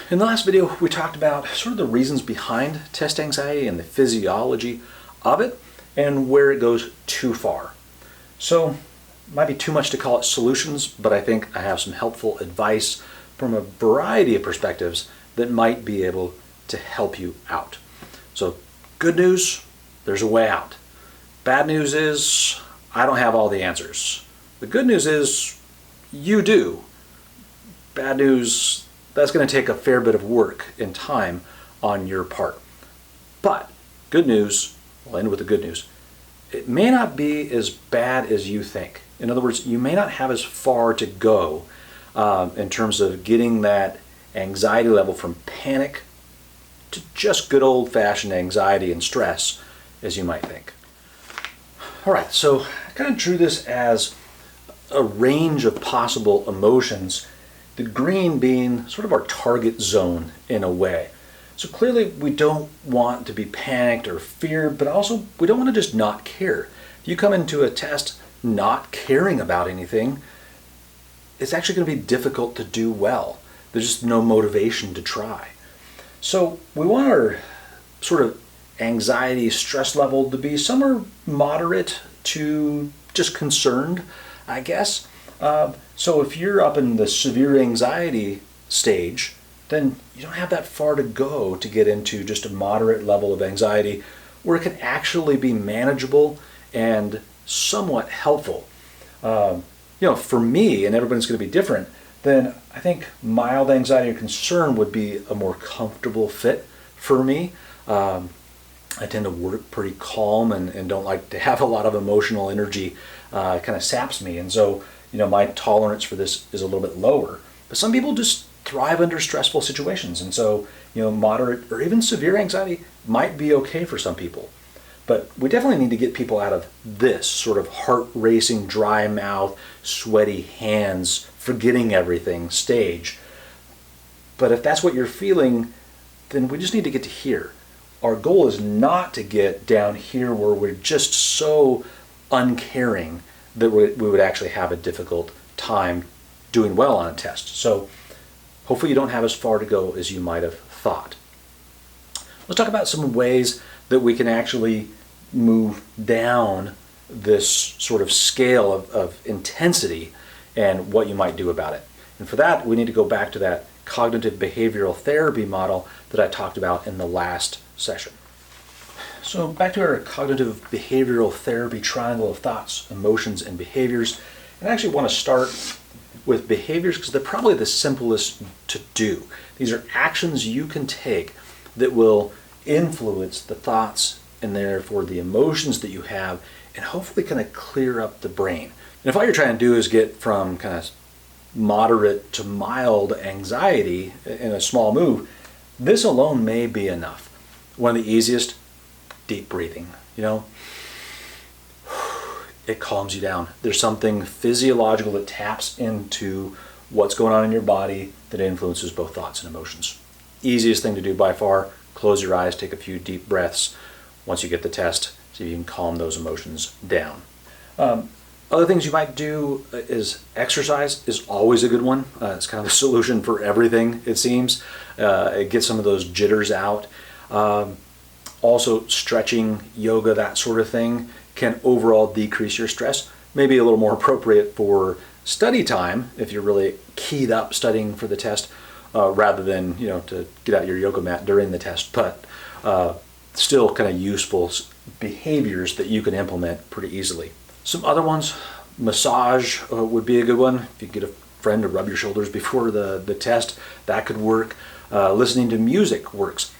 In the last video, we talked about sort of the reasons behind test anxiety and the physiology of it and where it goes too far. So, it might be too much to call it solutions, but I think I have some helpful advice from a variety of perspectives that might be able to help you out. So, good news, there's a way out. Bad news is, I don't have all the answers. The good news is, you do. Bad news, that's going to take a fair bit of work and time on your part. But, good news, we'll end with the good news. It may not be as bad as you think. In other words, you may not have as far to go in terms of getting that anxiety level from panic to just good old-fashioned anxiety and stress as you might think. All right, so I kind of drew this as a range of possible emotions, the green being sort of our target zone in a way. So clearly we don't want to be panicked or feared, but also we don't want to just not care. If you come into a test not caring about anything, it's actually going to be difficult to do well. There's just no motivation to try. So we want our sort of anxiety, stress level to be somewhere moderate to just concerned, I guess. So if you're up in the severe anxiety stage, then you don't have that far to go to get into just a moderate level of anxiety where it can actually be manageable and somewhat helpful. For me, and everybody's going to be different, then I think mild anxiety or concern would be a more comfortable fit for me. I tend to work pretty calm and don't like to have a lot of emotional energy. It kind of saps me, and so my tolerance for this is a little bit lower. But some people just thrive under stressful situations, and so moderate or even severe anxiety might be okay for some people. But we definitely need to get people out of this sort of heart-racing, dry mouth, sweaty hands, forgetting everything stage. But if that's what you're feeling, then we just need to get to here. Our goal is not to get down here where we're just so uncaring that we would actually have a difficult time doing well on a test. So hopefully you don't have as far to go as you might have thought. Let's talk about some ways that we can actually move down this sort of scale of intensity and what you might do about it. And for that, we need to go back to that cognitive behavioral therapy model that I talked about in the last session. So back to our cognitive behavioral therapy triangle of thoughts, emotions, and behaviors. And I actually want to start with behaviors because they're probably the simplest to do. These are actions you can take that will influence the thoughts and therefore the emotions that you have and hopefully kind of clear up the brain. And if all you're trying to do is get from kind of moderate to mild anxiety in a small move, this alone may be enough. One of the easiest, deep breathing, it calms you down. There's something physiological that taps into what's going on in your body that influences both thoughts and emotions. Easiest thing to do by far, close your eyes, take a few deep breaths. Once you get the test, see if you can calm those emotions down. Other things you might do is exercise is always a good one. It's kind of the solution for everything, it seems. It gets some of those jitters out. Also, stretching, yoga, that sort of thing can overall decrease your stress. Maybe a little more appropriate for study time if you're really keyed up studying for the test rather than to get out your yoga mat during the test. But still kind of useful behaviors that you can implement pretty easily. Some other ones, massage would be a good one. If you get a friend to rub your shoulders before the test, that could work. Listening to music works.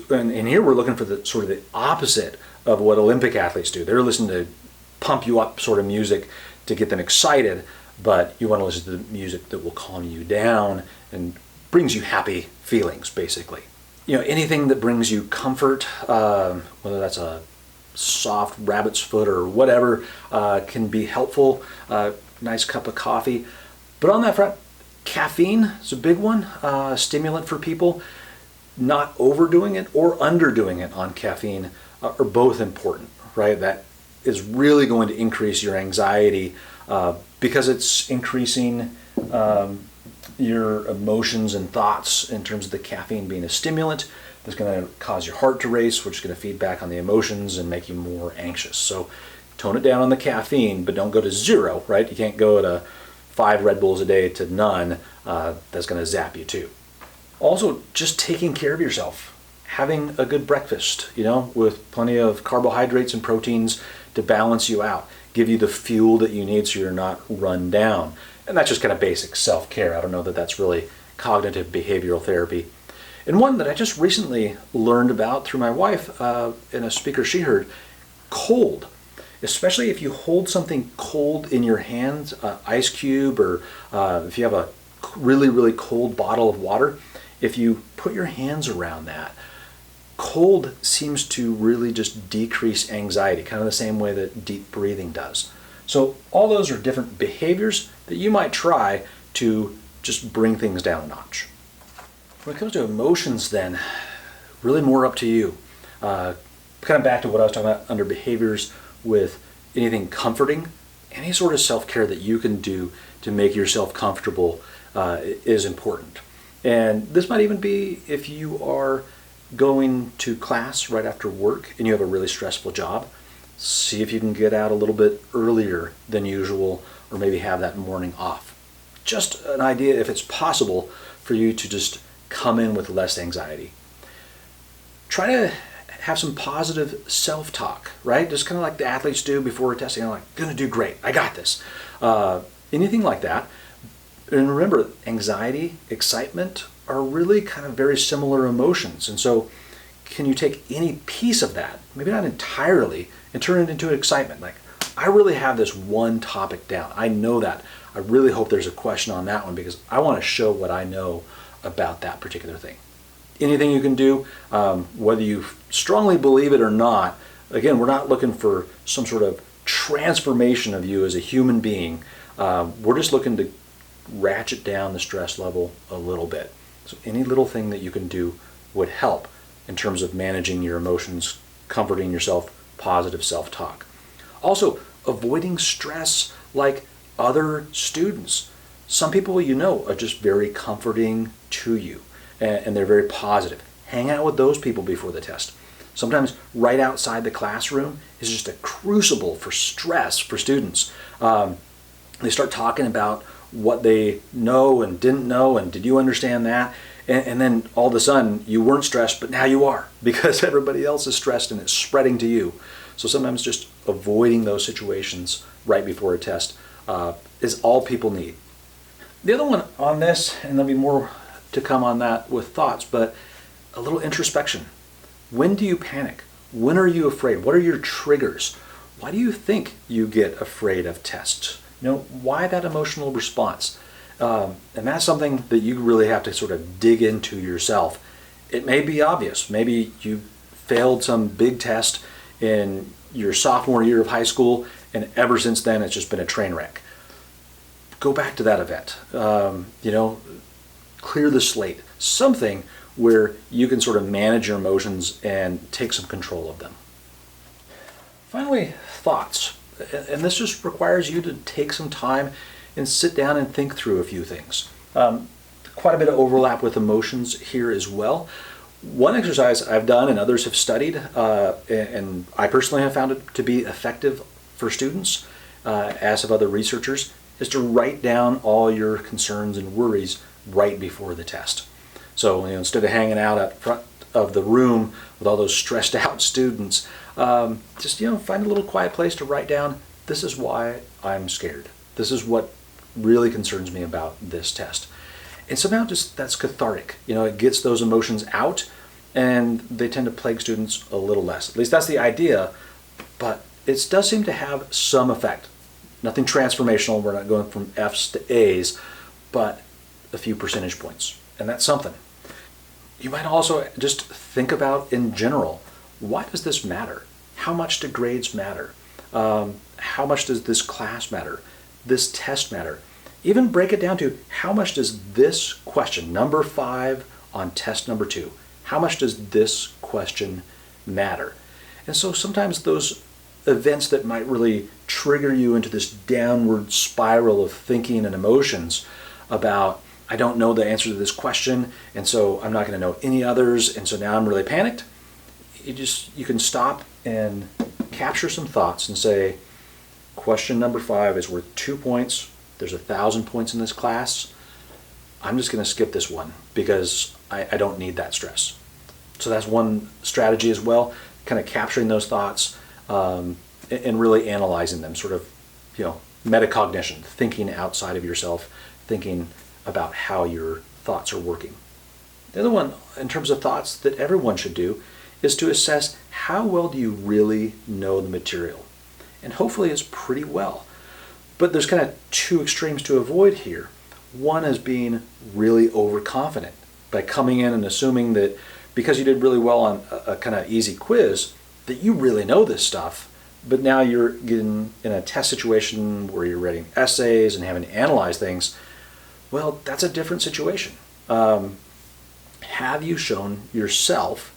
And here we're looking for the sort of the opposite of what Olympic athletes do. They're listening to pump you up sort of music to get them excited, but you want to listen to the music that will calm you down and brings you happy feelings, basically. Anything that brings you comfort, whether that's a soft rabbit's foot or whatever, can be helpful. Nice cup of coffee. But on that front, caffeine is a big one, stimulant for people. Not overdoing it or underdoing it on caffeine are both important, right? That is really going to increase your anxiety because it's increasing your emotions and thoughts in terms of the caffeine being a stimulant that's going to cause your heart to race, which is going to feed back on the emotions and make you more anxious. So tone it down on the caffeine, but don't go to zero, right? You can't go to 5 Red Bulls a day to none. That's going to zap you too. Also, just taking care of yourself. Having a good breakfast, with plenty of carbohydrates and proteins to balance you out, give you the fuel that you need so you're not run down. And that's just kind of basic self-care. I don't know that that's really cognitive behavioral therapy. And one that I just recently learned about through my wife in a speaker she heard, cold. Especially if you hold something cold in your hands, ice cube, or if you have a really, really cold bottle of water, if you put your hands around that, cold seems to really just decrease anxiety, kind of the same way that deep breathing does. So all those are different behaviors that you might try to just bring things down a notch. When it comes to emotions then, really more up to you. Kind of back to what I was talking about under behaviors with anything comforting, any sort of self-care that you can do to make yourself comfortable is important. And this might even be if you are going to class right after work and you have a really stressful job. See if you can get out a little bit earlier than usual, or maybe have that morning off. Just an idea if it's possible for you to just come in with less anxiety. Try to have some positive self-talk, right? Just kind of like the athletes do before testing. I'm like, gonna do great, I got this. Anything like that. And remember, anxiety, excitement are really kind of very similar emotions. And so can you take any piece of that, maybe not entirely, and turn it into excitement? Like, I really have this one topic down. I know that. I really hope there's a question on that one because I want to show what I know about that particular thing. Anything you can do, whether you strongly believe it or not, again, we're not looking for some sort of transformation of you as a human being. We're just looking to ratchet down the stress level a little bit. So any little thing that you can do would help in terms of managing your emotions, comforting yourself, positive self-talk. Also, avoiding stress like other students. Some people are just very comforting to you and they're very positive. Hang out with those people before the test. Sometimes right outside the classroom is just a crucible for stress for students. They start talking about what they know and didn't know, and did you understand that? And then all of a sudden you weren't stressed, but now you are because everybody else is stressed and it's spreading to you. So sometimes just avoiding those situations right before a test is all people need. The other one on this, and there'll be more to come on that with thoughts, but a little introspection. When do you panic? When are you afraid? What are your triggers? Why do you think you get afraid of tests? Why that emotional response? And that's something that you really have to sort of dig into yourself. It may be obvious. Maybe you failed some big test in your sophomore year of high school, and ever since then it's just been a train wreck. Go back to that event. Clear the slate. Something where you can sort of manage your emotions and take some control of them. Finally, thoughts. And this just requires you to take some time and sit down and think through a few things. Quite a bit of overlap with emotions here as well. One exercise I've done and others have studied, and I personally have found it to be effective for students, as have other researchers, is to write down all your concerns and worries right before the test. So instead of hanging out at front of the room with all those stressed out students, just find a little quiet place to write down, this is why I'm scared. This is what really concerns me about this test. And somehow just that's cathartic. It gets those emotions out and they tend to plague students a little less. At least that's the idea, but it does seem to have some effect. Nothing transformational, we're not going from F's to A's, but a few percentage points. And that's something. You might also just think about in general, why does this matter? How much do grades matter? How much does this class matter? This test matter? Even break it down to how much does this question, number 5 on test number 2, how much does this question matter? And so sometimes those events that might really trigger you into this downward spiral of thinking and emotions about I don't know the answer to this question, and so I'm not going to know any others, and so now I'm really panicked. You can stop and capture some thoughts and say, question number 5 is worth 2 points. There's 1,000 points in this class. I'm just going to skip this one because I don't need that stress. So that's one strategy as well, kind of capturing those thoughts and really analyzing them, sort of, metacognition, thinking outside of yourself, thinking about how your thoughts are working. The other one, in terms of thoughts that everyone should do, is to assess how well do you really know the material. And hopefully it's pretty well. But there's kind of 2 extremes to avoid here. One is being really overconfident by coming in and assuming that because you did really well on a kind of easy quiz, that you really know this stuff, but now you're getting in a test situation where you're writing essays and having to analyze things. Well, that's a different situation. Have you shown yourself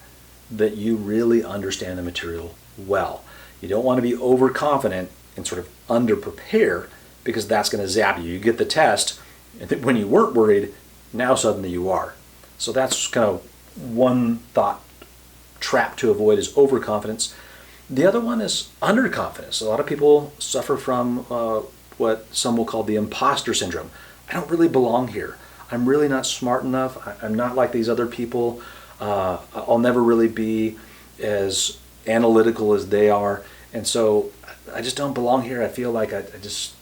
that you really understand the material well? You don't want to be overconfident and sort of underprepare, because that's going to zap you. You get the test, and then when you weren't worried, now suddenly you are. So that's kind of one thought trap to avoid, is overconfidence. The other one is underconfidence. A lot of people suffer from what some will call the imposter syndrome. I don't really belong here. I'm really not smart enough. I'm not like these other people. I'll never really be as analytical as they are. And so I just don't belong here. I feel like I just,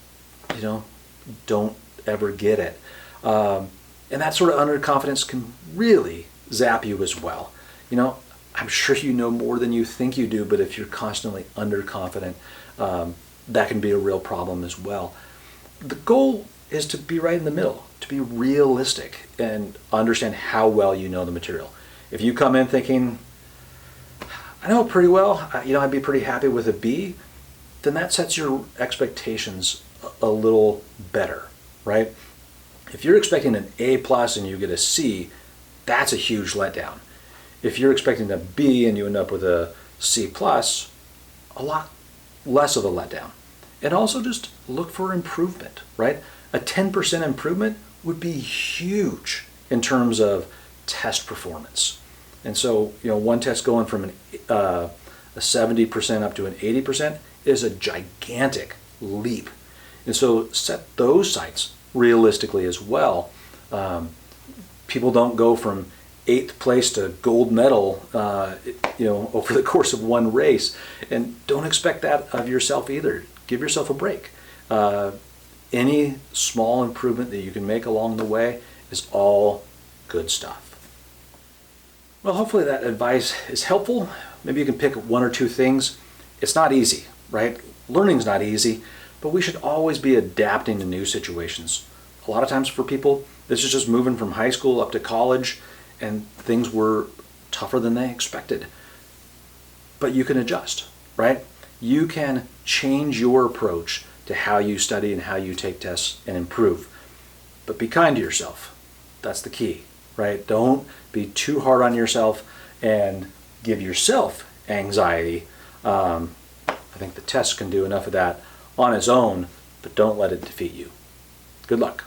don't ever get it. And that sort of underconfidence can really zap you as well. I'm sure you know more than you think you do, but if you're constantly underconfident, that can be a real problem as well. The goal is to be right in the middle, to be realistic and understand how well you know the material. If you come in thinking, I know it pretty well, I'd be pretty happy with a B, then that sets your expectations a little better, right? If you're expecting an A+ and you get a C, that's a huge letdown. If you're expecting a B and you end up with a C+, a lot less of a letdown. And also just look for improvement, right? A 10% improvement would be huge in terms of test performance. And so, one test going from a 70% up to an 80% is a gigantic leap. And so set those sights realistically as well. People don't go from 8th place to gold medal, over the course of one race. And don't expect that of yourself either. Give yourself a break. Any small improvement that you can make along the way is all good stuff. Well, hopefully that advice is helpful. Maybe you can pick 1 or 2 things. It's not easy, right? Learning's not easy, but we should always be adapting to new situations. A lot of times for people, this is just moving from high school up to college, and things were tougher than they expected. But you can adjust, right? You can change your approach to how you study and how you take tests and improve. But be kind to yourself. That's the key, right? Don't be too hard on yourself and give yourself anxiety. I think the test can do enough of that on its own, but don't let it defeat you. Good luck.